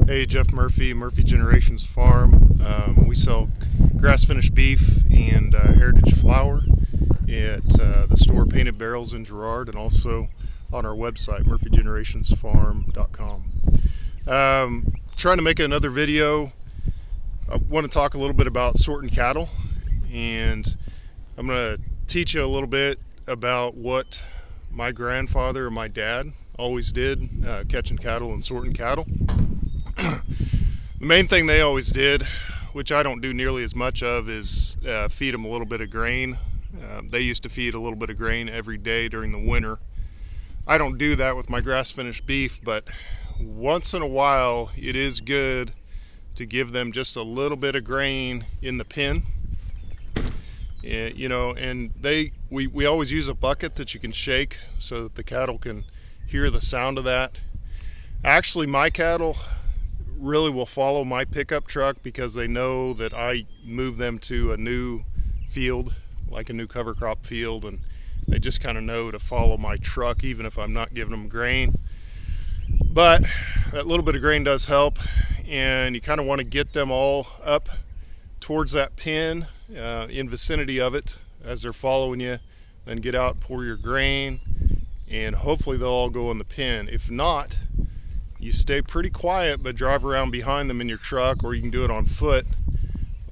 Hey, Jeff Murphy, Murphy Generations Farm. We sell grass-finished beef and heritage flour at the store Painted Barrels in Girard, and also on our website, murphygenerationsfarm.com. Trying to make another video. I want to talk a little bit about sorting cattle, and I'm going to teach you a little bit about what my grandfather and my dad always did, catching cattle and sorting cattle. The main thing they always did, which I don't do nearly as much of, is feed them a little bit of grain. They used to feed a little bit of grain every day during the winter. I don't do that with my grass-finished beef, but once in a while it is good to give them just a little bit of grain in the pen. And we always use a bucket that you can shake so that the cattle can hear the sound of that. Actually, my cattle really will follow my pickup truck because they know that I move them to a new field, like a new cover crop field, and they just kind of know to follow my truck even if I'm not giving them grain. But that little bit of grain does help, and you kind of want to get them all up towards that pen, in vicinity of it as they're following you. Then get out, pour your grain, and hopefully they'll all go in the pen. If not, you stay pretty quiet, but drive around behind them in your truck, or you can do it on foot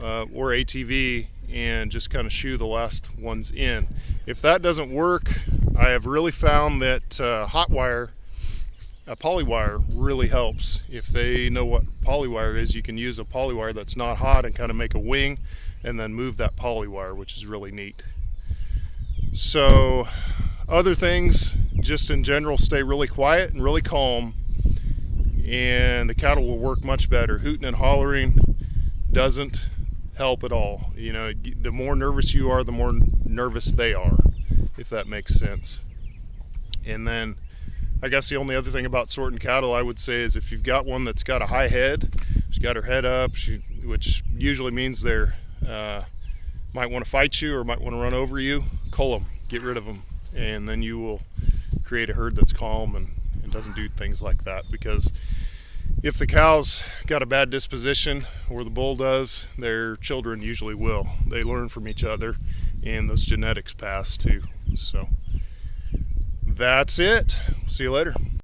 or ATV, and just kind of shoo the last ones in. If that doesn't work, I have really found that hot wire, polywire, really helps. If they know what polywire is, you can use a polywire that's not hot and kind of make a wing and then move that polywire, which is really neat. So other things, just in general, stay really quiet and really calm, and the cattle will work much better. Hooting and hollering doesn't help at all. You know, the more nervous you are, the more nervous they are, if that makes sense. And then I guess the only other thing about sorting cattle I would say is if you've got one that's got a high head, she's got her head up, which usually means they're might want to fight you or might want to run over you, cull them, get rid of them, and then you will create a herd that's calm and doesn't do things like that. Because if the cow's got a bad disposition, or the bull does, their children usually will. They learn from each other, and those genetics pass too. So that's it. See you later.